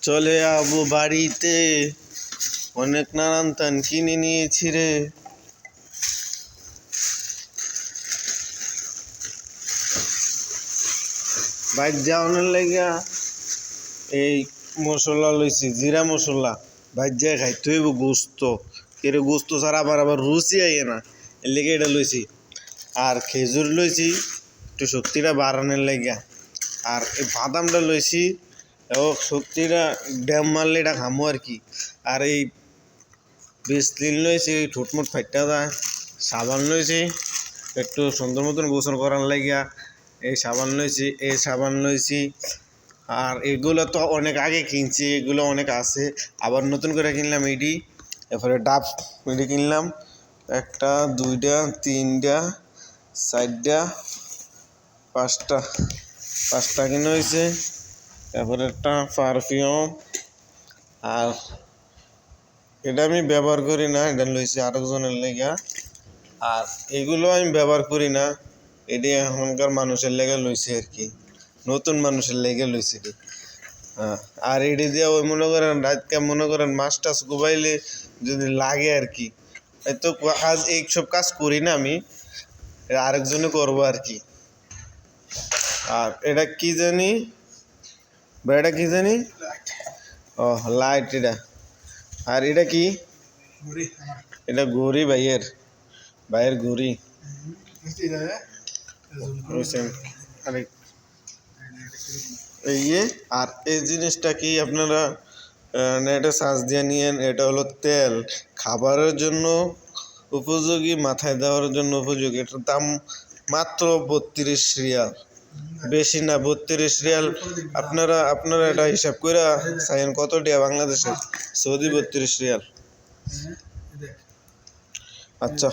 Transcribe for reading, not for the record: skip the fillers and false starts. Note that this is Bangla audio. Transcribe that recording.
চলে যাবো বাড়িতে, অনেক নানান তান কিনে নিয়েছি রে। বাইক যাওয়ানোর লাগিয়া এই মশলা লইছি, জিরা মশলা। বাইক যায় খাইতে হইব গোস্ত, কেরে গোস্ত ছাড়া আবার রুচি আইয়ে না, এর লেগে এটা লইছি। আর খেজুর লইছি একটু শক্তিটা বাড়ানোর লাগিয়া। আর এই বাদামটা লইছি এবং শক্তিটা ড্যাম মারলে এটা খামো আর কি। আর এই বেসলিন লইছি, ঠোঁটমোট ফাইটা যায়। সাবান লইছি একটু সুন্দর মতন গোসল করার লাগিয়া, এই সাবান লইছি, এই সাবান লইছি। আর এগুলো তো অনেক আগে কিনছি, এগুলো অনেক আছে, আবার নতুন করে কিনলাম এডি। এরপরে ডাব এডি কিনলাম, একটা দুইটা তিনটা চারটা পাঁচটা কিনে হয়েছে। তারপরে একটা পারফিউম, আর এটা আমি ব্যবহার করি না, এটা লইছি আরেকজনের লেগা। আর এগুলো আমি ব্যবহার করি না, এটি এখনকার মানুষের লেগে লইছি আর কি, নতুন মানুষের লেগে লইছি। হ্যাঁ, আর এটি দিয়ে ওই মনে করেন রাতকে মনে করেন মাছ টাছ কুবাইলে যদি লাগে আর কি। এই তো কাজ, এইসব কাজ করি না আমি, আরেকজনে করবো আর কি। আর এটা কি জানি বা, এটা কি জানি, ও লাইট এটা। আর এটা কি, এটা ঘড়ি, ভাইয়ের ঘড়ি। এই আর এই জিনিসটা কি আপনারা নেটে সার্চ দিয়ে নিয়েন। এটা হলো তেল, খাবারের জন্য উপযোগী, মাথায় দেওয়ার জন্য উপযোগী। এটার দাম মাত্র 32 রিয়াল, বেশি না, 32 রিয়াল। আপনারা এটা হিসাব করে চাইেন কত টাকা বাংলাদেশে। Saudi 32 Real. আচ্ছা।